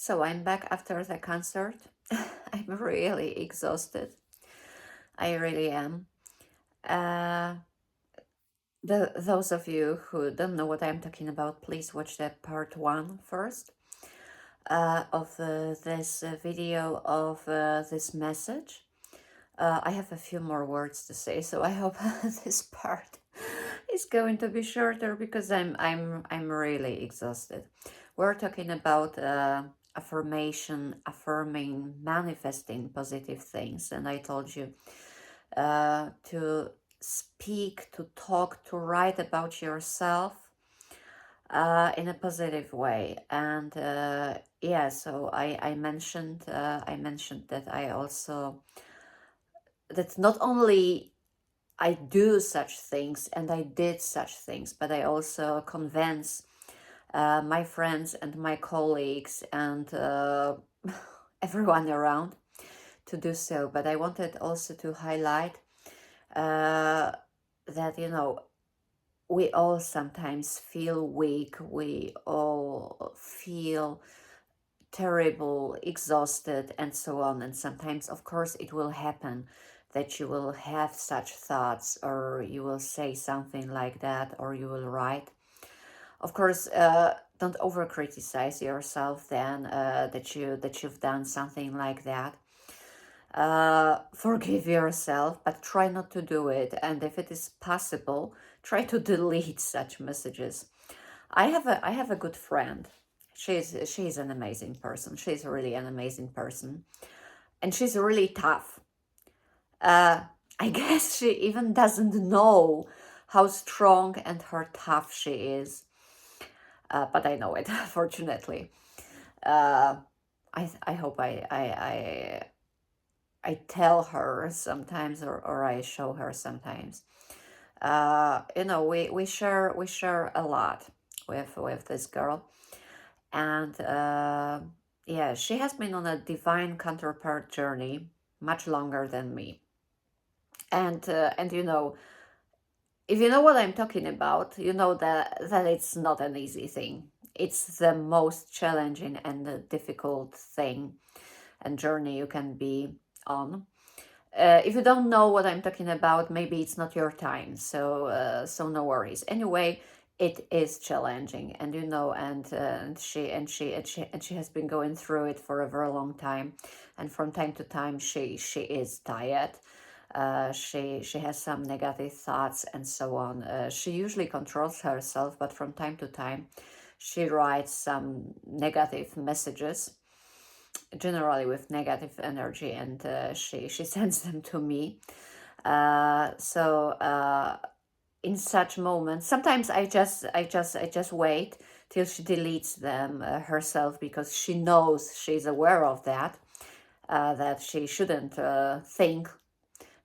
So I'm back after the concert. I'm really exhausted. I really am. Uh, those of you who don't know what I'm talking about, please watch the part one first of this video of this message. I have a few more words to say, so I hope this part is going to be shorter because I'm really exhausted. We're talking about affirming, manifesting positive things, and I told you to speak, to talk, to write about yourself in a positive way. And yeah, so I mentioned that I also that not only I do such things and I did such things, but I also convince my friends and my colleagues and everyone around to do so. But I wanted also to highlight that, we all sometimes feel weak, we all feel terrible, exhausted, and so on. And sometimes, of course, it will happen that you will have such thoughts, or you will say something like that, or you will write. Of course, don't over criticize yourself then that you've done something like that. Forgive yourself, but try not to do it. And if it is possible, try to delete such messages. I have a good friend. She's an amazing person. She's really an amazing person, and she's really tough. I guess she even doesn't know how strong and how tough she is. But I know it, fortunately. I hope I tell her sometimes, or I show her sometimes. We share a lot with this girl, and yeah, she has been on a divine counterpart journey much longer than me. And if you know what I'm talking about, you know that it's not an easy thing. It's the most challenging and difficult thing and journey you can be on. If you don't know what I'm talking about, maybe it's not your time. So no worries. Anyway, it is challenging, and she has been going through it for a very long time, and from time to time she is tired. She has some negative thoughts and so on. She usually controls herself, but from time to time, she writes some negative messages, generally with negative energy, and she sends them to me. In such moments, sometimes I just wait till she deletes them herself, because she knows, she's aware of that she shouldn't think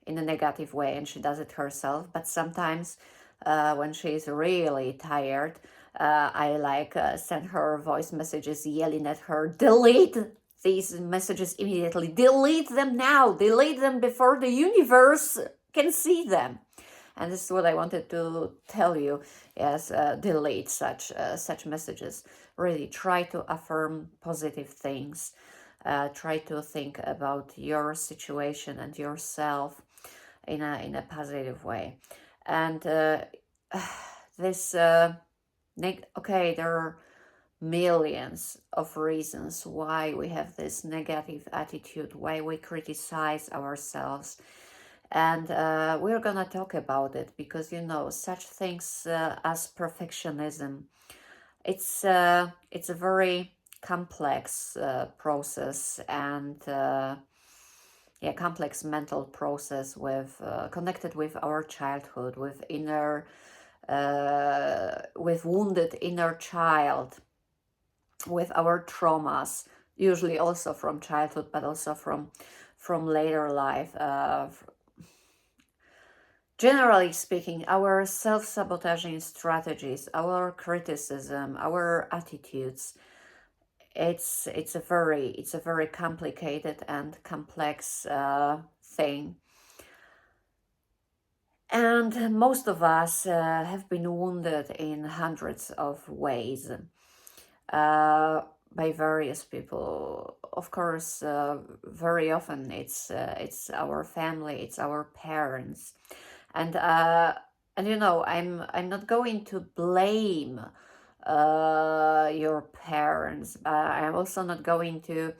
in a negative way, and she does it herself. But sometimes when she's really tired, I send her voice messages yelling at her, delete these messages immediately, delete them now, delete them before the universe can see them. And this is what I wanted to tell you. Yes, delete such messages. Really try to affirm positive things. Try to think about your situation and yourself in a positive way. And this okay, there are millions of reasons why we have this negative attitude, why we criticize ourselves. And we're gonna talk about it, because such things as perfectionism, it's a very complex process, and yeah, complex mental process with connected with our childhood, with with wounded inner child, with our traumas, usually also from childhood, but also from later life. Generally speaking, our self-sabotaging strategies, our criticism, our attitudes, it's a very complicated and complex thing. And most of us have been wounded in hundreds of ways. by various people. Of course, very often it's our family, it's our parents, and I'm not going to blame your parents. I'm also not going to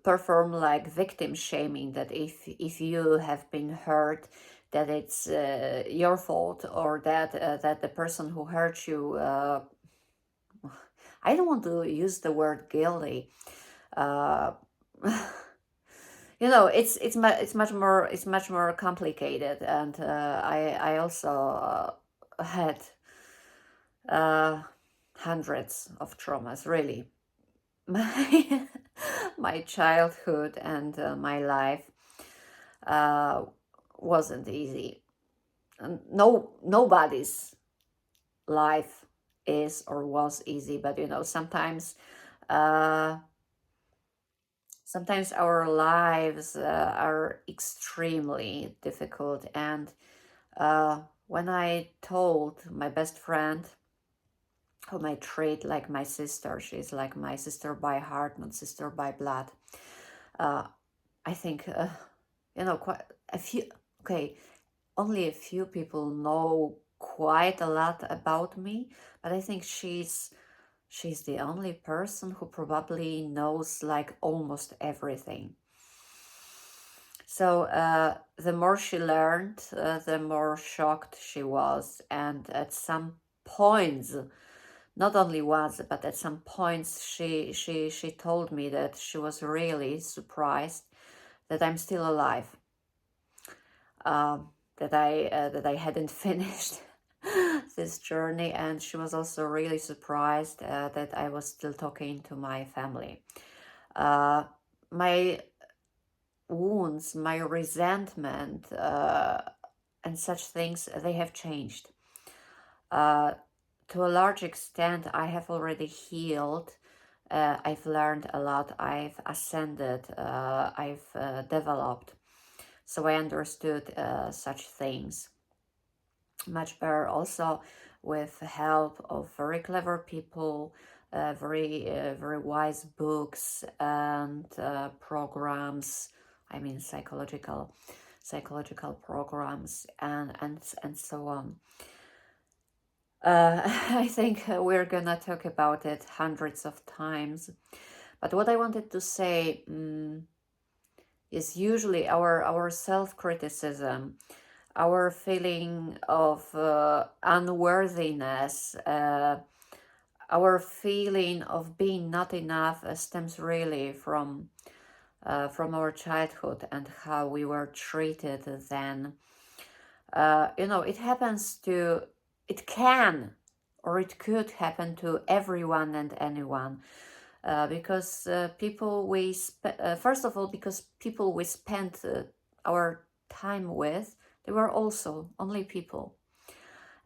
perform like victim shaming, that if you have been hurt, that it's your fault, or that the person who hurt you, I don't want to use the word guilty. Uh, it's much more complicated, and I also had uh, hundreds of traumas, really. My my childhood and my life uh, wasn't easy. And nobody's life is or was easy, but uh, sometimes our lives are extremely difficult. And when I told my best friend, whom I treat like my sister, she's like my sister by heart, not sister by blood. Uh, I think, quite a few, okay, only a few people know quite a lot about me, but I think she's the only person who probably knows like almost everything. So the more she learned, the more shocked she was. And at some points, not only once, but at some points, she told me that she was really surprised that I'm still alive, that I hadn't finished this journey, and she was also really surprised that I was still talking to my family. My wounds, my resentment, and such things, they have changed. To a large extent, I have already healed. I've learned a lot. I've ascended. I've developed. So I understood such things much better. Also, with the help of very clever people, very wise books and programs. I mean, psychological programs and so on. I think we're gonna talk about it hundreds of times. But what I wanted to say is usually our self-criticism, our feeling of unworthiness, our feeling of being not enough stems really from our childhood and how we were treated then. It can or it could happen to everyone and anyone. Because first of all, because people we spent our time with, they were also only people,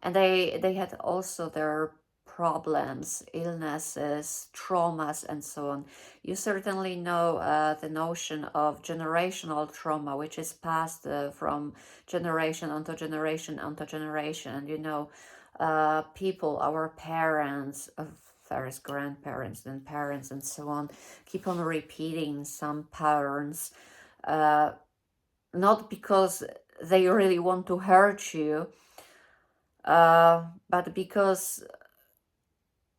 and they had also their problems, illnesses, traumas, and so on. You certainly know the notion of generational trauma, which is passed from generation onto generation onto generation. And people, our parents, first grandparents, then parents, and so on, keep on repeating some patterns, not because they really want to hurt you, but because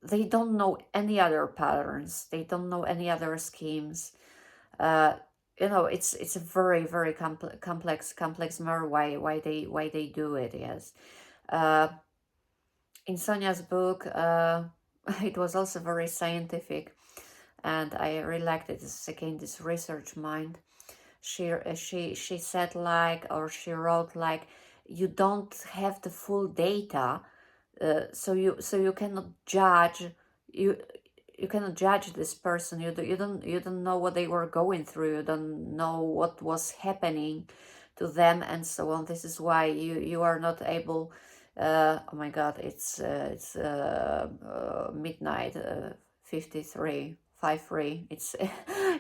they don't know any other patterns, they don't know any other schemes. It's a very very complex matter why they do it. Yes. In Sonia's book, it was also very scientific, and I really liked it. This is again this research mind. She said like, or she wrote like, you don't have the full data, so you cannot judge you cannot judge this person. You don't know what they were going through. You don't know what was happening to them, and so on. This is why you are not able. Oh my God! It's midnight. 53. 53. It's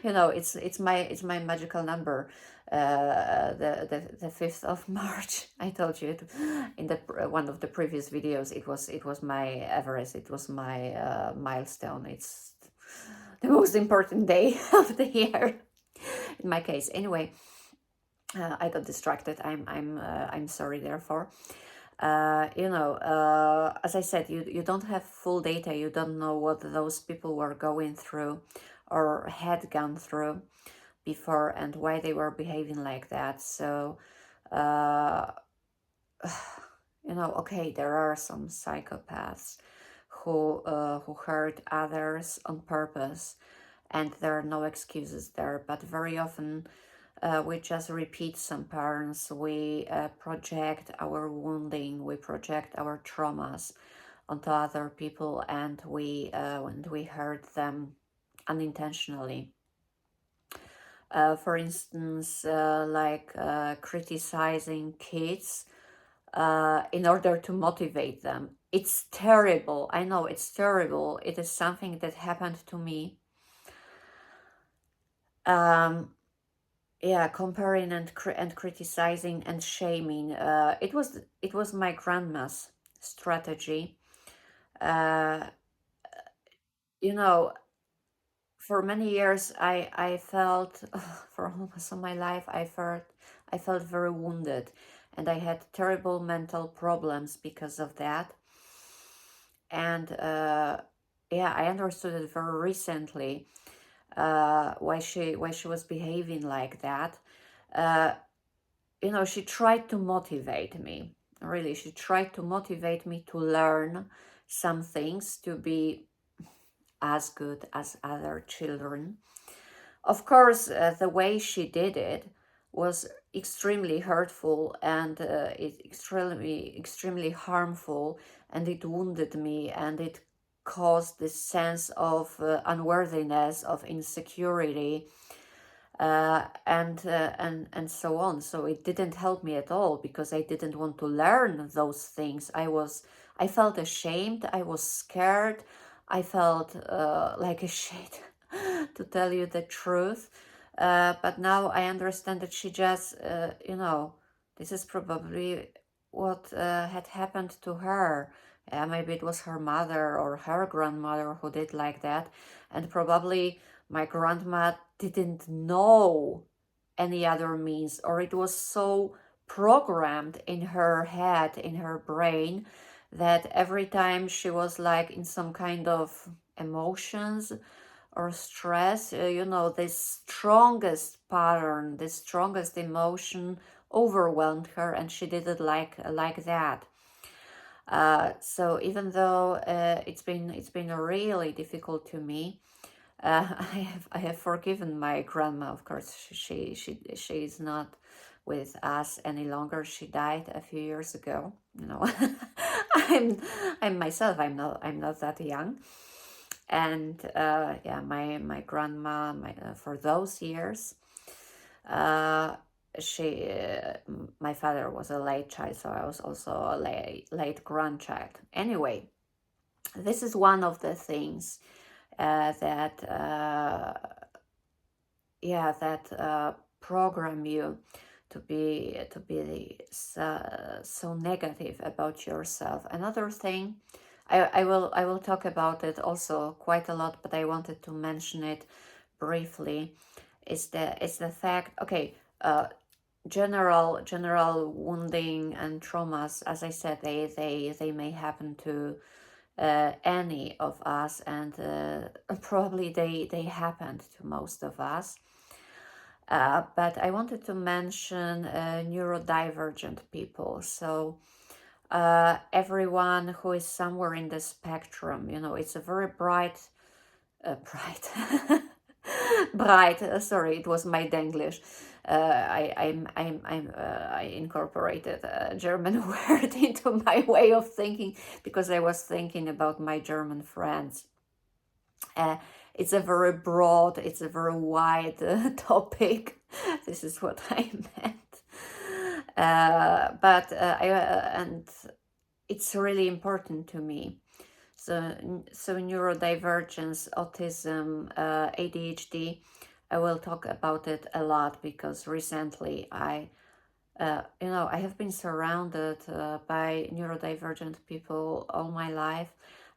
You know, it's my magical number. The 5th of March. I told you it in the one of the previous videos. It was my Everest. It was my milestone. It's the most important day of the year in my case. Anyway, I got distracted. I'm sorry. Therefore, as I said, you don't have full data. You don't know what those people were going through or had gone through before and why they were behaving like that. So, uh, okay, there are some psychopaths who hurt others on purpose, and there are no excuses there. But very often, we just repeat some patterns. We project our wounding, we project our traumas onto other people, and we hurt them unintentionally. For instance, criticizing kids in order to motivate them. It's terrible. I know it's terrible. It is something that happened to me. Yeah, comparing and criticizing and shaming. It was my grandma's strategy. Uh, you know, for many years, I felt for almost all my life, I felt very wounded, and I had terrible mental problems because of that. And yeah, I understood it very recently, why she was behaving like that. Uh, she tried to motivate me. Really, she tried to motivate me to learn some things, to be as good as other children. Of course, the way she did it was extremely hurtful, and it extremely harmful, and it wounded me, and it caused this sense of unworthiness, of insecurity, and so on. So it didn't help me at all, because I didn't want to learn those things. I felt ashamed. I was scared. I felt like a shit, to tell you the truth. But now I understand that she just, this is probably what had happened to her. Maybe it was her mother or her grandmother who did like that, and probably my grandma didn't know any other means, or it was so programmed in her head, in her brain, that every time she was like in some kind of emotions or stress, this strongest pattern, this strongest emotion overwhelmed her, and she did it like that. So even though it's been really difficult to me, I have forgiven my grandma. Of course, she is not with us any longer. She died a few years ago. I'm myself. I'm not that young, and yeah, my grandma, for those years, uh, she my father was a late child, so I was also a late grandchild. Anyway, this is one of the things that program you to be so negative about yourself. Another thing, I will talk about it also quite a lot, but I wanted to mention it briefly. Is the fact, okay, general wounding and traumas, as I said, they may happen to any of us, and probably they happened to most of us. But I wanted to mention neurodivergent people. So everyone who is somewhere in the spectrum, it's a very bright, bright. Sorry, it was my Denglish. I incorporated a German word into my way of thinking, because I was thinking about my German friends. It's a very broad, it's a very wide topic. This is what I meant. And it's really important to me. So neurodivergence, autism, ADHD, I will talk about it a lot because recently I have been surrounded by neurodivergent people all my life.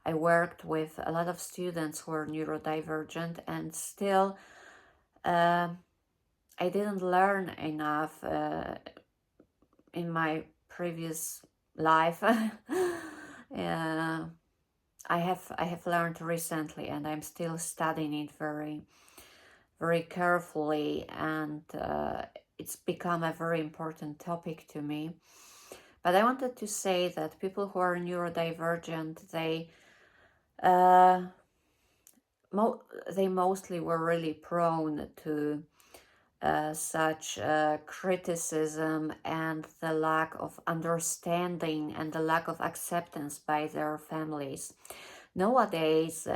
I worked with a lot of students who are neurodivergent, and still I didn't learn enough in my previous life. I have learned recently, and I'm still studying it very very carefully, and it's become a very important topic to me. But I wanted to say that people who are neurodivergent, uh, they mostly were really prone to such criticism and the lack of understanding and the lack of acceptance by their families. Nowadays,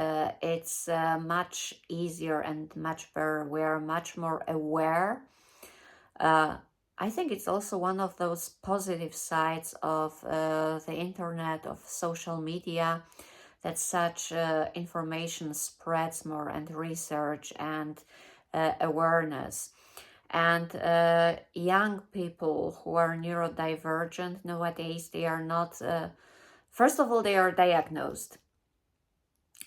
it's much easier and much better. We are much more aware. Uh, I think it's also one of those positive sides of the internet, of social media, that such information spreads more, and research and awareness. And young people who are neurodivergent nowadays, they are not, first of all, they are diagnosed.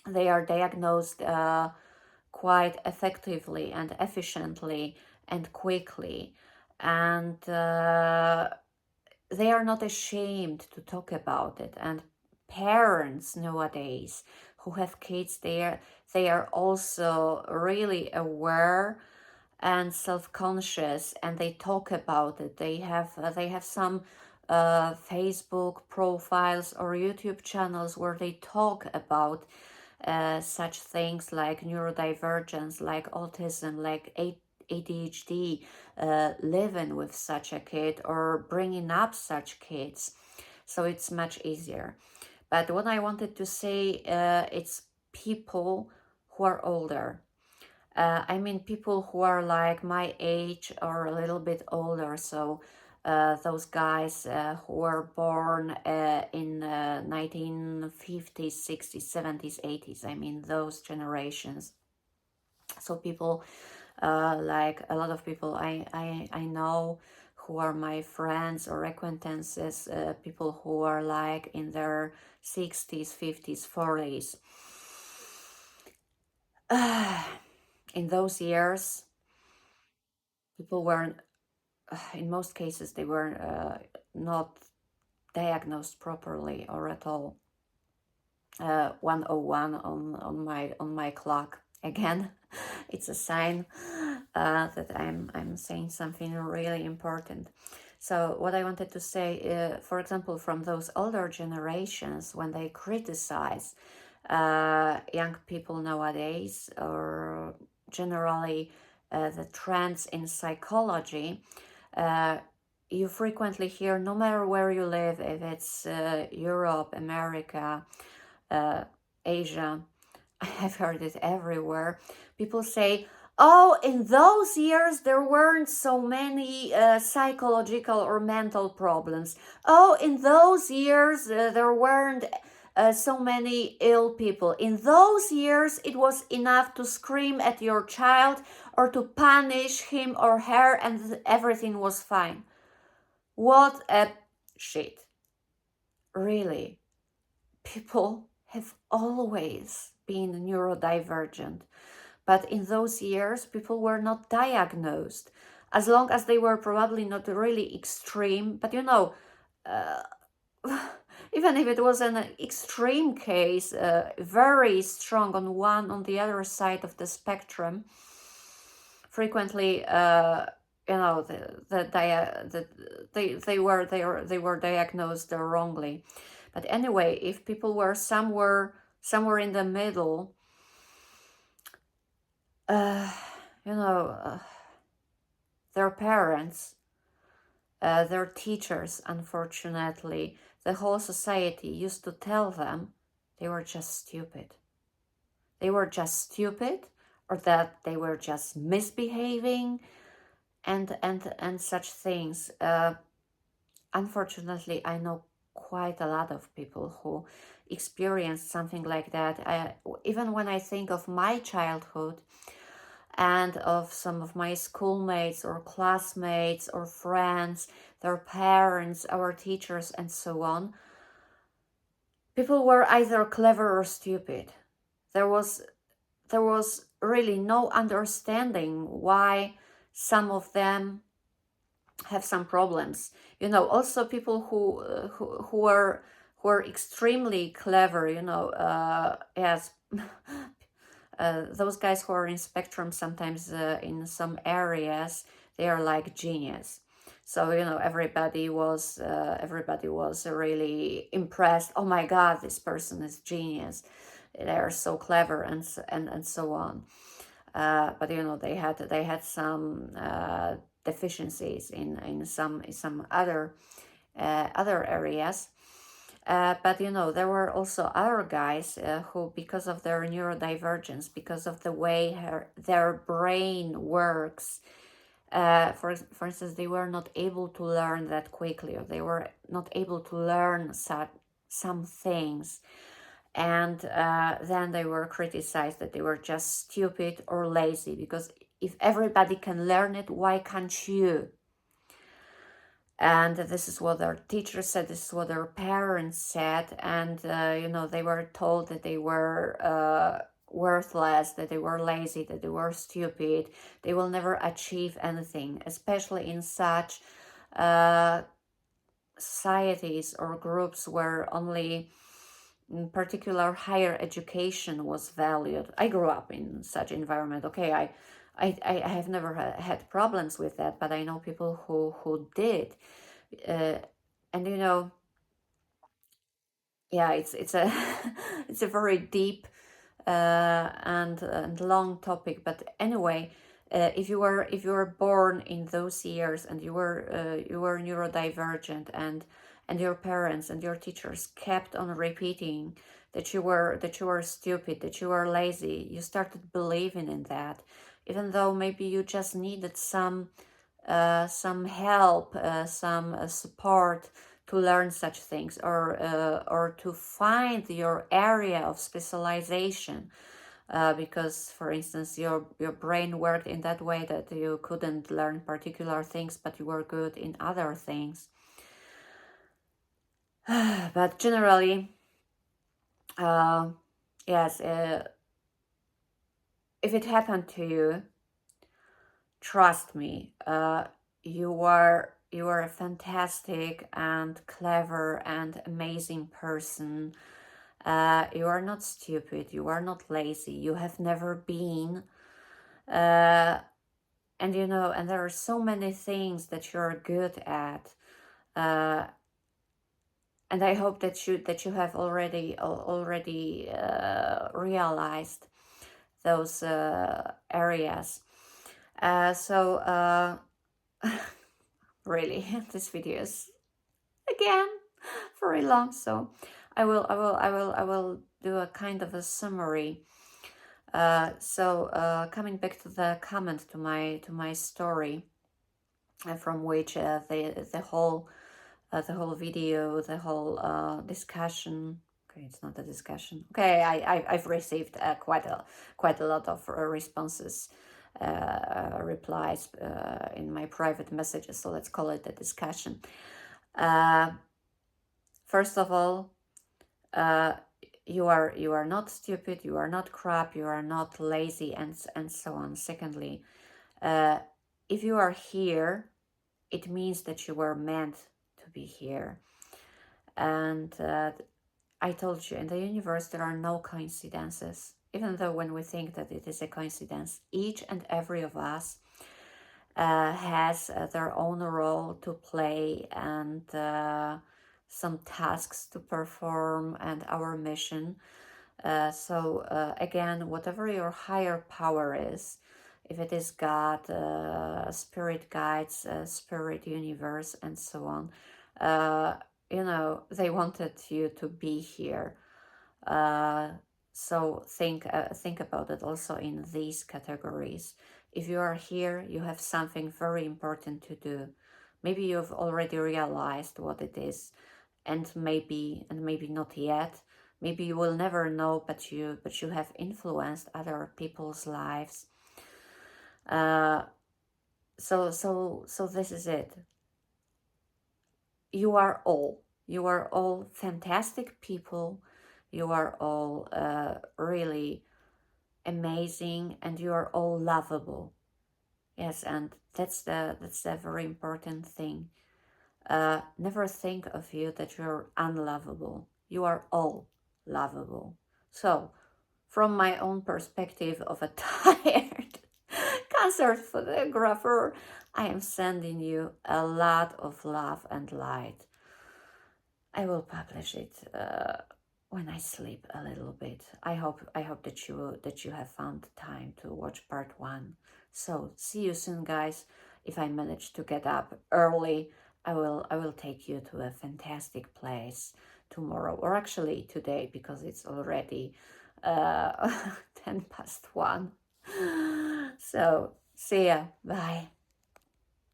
They are diagnosed quite effectively and efficiently and quickly. And they are not ashamed to talk about it. And parents nowadays who have kids, they are also really aware and self-conscious, and they talk about it. They have some Facebook profiles or YouTube channels where they talk about such things like neurodivergence, like autism, like ADHD, living with such a kid or bringing up such kids. So it's much easier. But what I wanted to say, it's people who are older. I mean, people who are like my age or a little bit older. So those guys who were born in 1950s, 60s, 70s, 80s. I mean, those generations. So people like a lot of people I know who are my friends or acquaintances, people who are like in their 60s, 50s, 40s. In those years, people weren't, in most cases, they were not diagnosed properly or at all. 101 on my clock again. It's a sign that I'm saying something really important. So what I wanted to say, for example, from those older generations, when they criticize young people nowadays, or generally the trends in psychology, you frequently hear, no matter where you live, if it's Europe, America, Asia, I have heard it everywhere. People say, oh, in those years there weren't so many psychological or mental problems. Oh, in those years there weren't so many ill people. In those years it was enough to scream at your child or to punish him or her and everything was fine. What a shit. Really, people have always been neurodivergent. But in those years, people were not diagnosed, as long as they were probably not really extreme. But even if it was an extreme case, very strong on the other side of the spectrum, frequently, they were diagnosed wrongly. But anyway, if people were somewhere in the middle, uh, their parents, their teachers, unfortunately, the whole society used to tell them they were just stupid. They were just stupid, or that they were just misbehaving, and such things. Unfortunately, I know quite a lot of people who experienced something like that. Even when I think of my childhood, and of some of my schoolmates or classmates or friends, their parents, our teachers, and so on. People were either clever or stupid. There was really no understanding why some of them have some problems. Also people who are extremely clever. As those guys who are in spectrum, sometimes in some areas they are like genius. So everybody was really impressed. Oh my God, this person is genius. They are so clever, and so on. But they had some deficiencies in some other areas. But there were also other guys who, because of their neurodivergence, because of the way their brain works, for instance, they were not able to learn that quickly, or they were not able to learn some things. And then they were criticized that they were just stupid or lazy, because if everybody can learn it, why can't you? And this is what their teachers said, this is what their parents said, and they were told that they were worthless, that they were lazy, that they were stupid, they will never achieve anything, especially in such societies or groups where only in particular higher education was valued. I grew up in such environment. Okay, I have never had problems with that, but I know people who did, uh, and yeah, it's a it's a very deep and long topic. But anyway, if you were born in those years, and you were neurodivergent, and your parents and your teachers kept on repeating that you were stupid, that you were lazy, you started believing in that, even though maybe you just needed some help, some support to learn such things, or to find your area of specialization, because, for instance, your brain worked in that way that you couldn't learn particular things, but you were good in other things. But generally, yes, if it happened to you, trust me, you are a fantastic and clever and amazing person. You are not stupid, you are not lazy, you have never been. And there are so many things that you're good at. And I hope that you have already realized those areas. So really, this video is again very long, so I will do a kind of a summary. So coming back to the comment to my story, from which the whole video, the whole discussion. Okay, it's not a discussion. Okay, I've received quite a lot of responses, replies in my private messages. So let's call it a discussion. First of all, you are not stupid, you are not crap, you are not lazy, and so on. Secondly, if you are here, it means that you were meant to be here. And I told you, in the universe there are no coincidences. Even though when we think that it is a coincidence, each and every of us has their own role to play, and some tasks to perform, and our mission. So again, whatever your higher power is, if it is God, spirit guides, spirit universe, and so on, they wanted you to be here. So think about it also in these categories. If you are here, you have something very important to do. Maybe you've already realized what it is, and maybe not yet. Maybe you will never know, but you have influenced other people's lives. Uh, so this is it. You are all fantastic people. You are all really amazing, and you are all lovable. Yes, and that's the very important thing. Never think of you that you're unlovable. You are all lovable. So, from my own perspective of a tired concert photographer, I am sending you a lot of love and light. I will publish it when I sleep a little bit. I hope that you have found time to watch part 1. So see you soon, guys. If I manage to get up early, I will take you to a fantastic place tomorrow, or actually today, because it's already 10 past 1. So see ya. Bye.